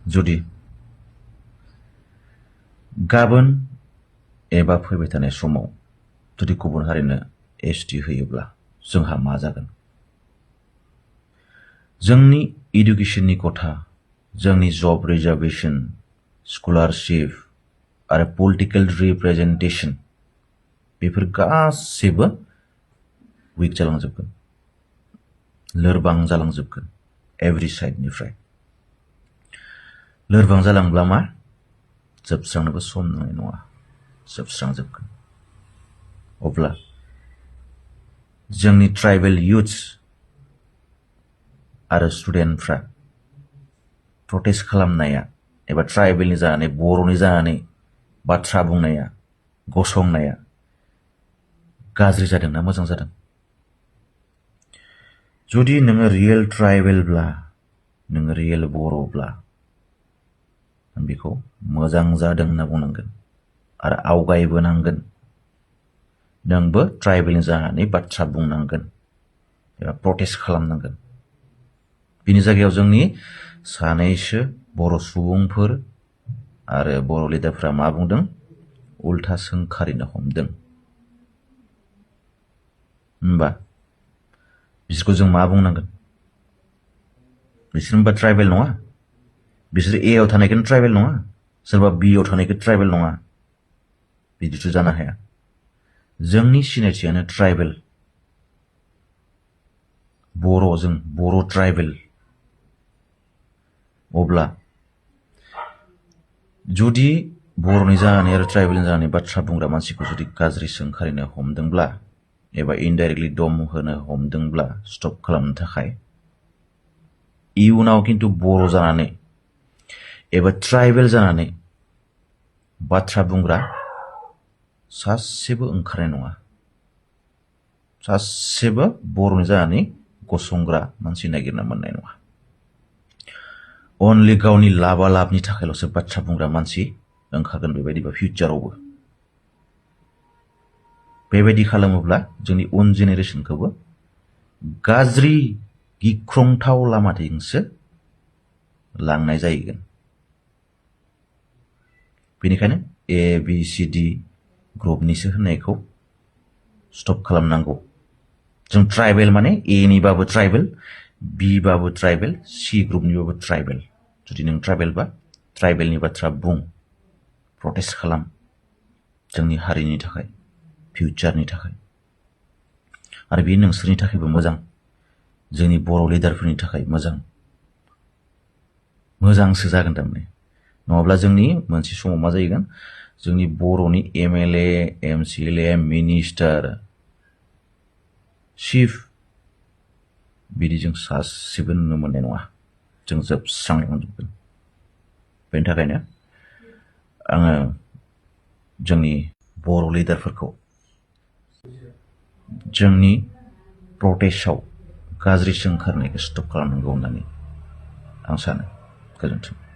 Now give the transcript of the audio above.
जुदि गाबोन एबा फैबाय थानाय समाव जुदि गुबुन हारिनो एसटि होयोब्ला जोंहा मा जागोन? जोंनि इडुकेशननि खथा, जोंनि जब रिजार्वेशन, स्कलारशिप आरो पलिटिकल रिप्रेजेन्टेशन बेफोर गासैबो उइक जालांजोबगोन, लोरबां जालांजोबगोन एभरि साइडनिफ्राय। लोरबां जालांब्ला मा जोबस्रांनोबो सम नांनाय नङा, जोबस्रांजोबगोन। अब्ला जोंनि ट्राइबेल युथ्स आरो स्टुडेन्टफ्रा प्रटेस्ट खालामनाया एबा ट्राइबेलनि जानानै बर'नि जानानै बाथ्रा बुंनाया, गसंनाया गाज्रि जादोंना मोजां जादों? जुदि नोङो रियेल ट्राइबेलब्ला, नोङो रियेल बर'ब्ला बेखौ मोजां जादों होनना बुंनांगोन आरो आवगायबोनांगोन। नोंबो ट्राइबेलनि जानानै बाथ्रा बुंनांगोन एबा प्रटेस्ट खालामनांगोन। बिनि जायगायाव जोंनि सानैसो बर' सुबुंफोर आरो बर' लिडारफ्रा मा बुंदों? उल्था सोंखारिनो हमदों। होमबा बिसोरखौ जों मा बुंनांगोन? बिसोर होमबा ट्राइबेल नङा? बिसोर ए आव थानायखौनो ट्राइबेल नङा? सोरबा बि आव थानायखौ ट्राइबेल नङा? बिदिथ' जानो हाया। जोंनि सिनायथियानो ट्राइबेल, बर'जों बर' ट्राइबेल। अब्ला जुदि बर'नि जानानै आरो ट्राइबेलनि जानानै बाथ्रा बुंग्रा मानसिखौ जुदि गाज्रि सोंखारिनो हमदोंब्ला एबा इनडाइरेक्टलि दम होनो हमदोंब्ला स्टप खालामनो थाखाय, इयुनाव खिन्थु बर' जानानै एबा ट्राइबेल जानानै बाथ्रा बुंग्रा सासेबो ओंखारनाय नङा। सासेबो बर'नि जानानै गसंग्रा मानसि नागिरना मोननाय नङा। अनलि गावनि लाबा लाबनि थाखायल'सो बाथ्रा बुंग्रा मानसि ओंखारगोन बेबायदिबा फिउचारावबो। बेबायदि खालामोब्ला जोंनि उन जेनेरेशनखौबो गाज्रि गिख्रंथाव लामाथिंसो लांनाय जाहैगोन। बेनिखायनो ए बि सि डि ग्रुपनिसो होननायखौ स्टप खालामनांगौ। जों ट्राइबेल माने ए निबाबो ट्राइबेल, बि बाबो ट्राइबेल, सि ग्रुपनिबाबो ट्राइबेल। जुदि नों ट्राइबेलबा ट्राइबेलनि बाथ्रा बुं, प्रटेस्ट खालाम, जोंनि हारिनि थाखाय, फिउचारनि थाखाय। आरो बेयो नोंसोरनि थाखायबो मोजां, जोंनि बर' लिडारफोरनि थाखाय मोजां। मोजांसो जागोन थारमाने। नङाब्ला जोंनि मोनसे समाव मा जाहैगोन? जोंनि बर'नि MLA, MCLA, मिनिस्टार, चिफ बिदि जों सासेबो नुनो मोननाय नङा। जों जोबस्रांलांजोबगोन। बेनि थाखायनो आङो जोंनि बर' लिडारफोरखौ जोंनि प्रटेस्टआव गाज्रि सोंखारनायखौ स्टप खालामनांगौ होननानै आं सानो। गोजोन्थों।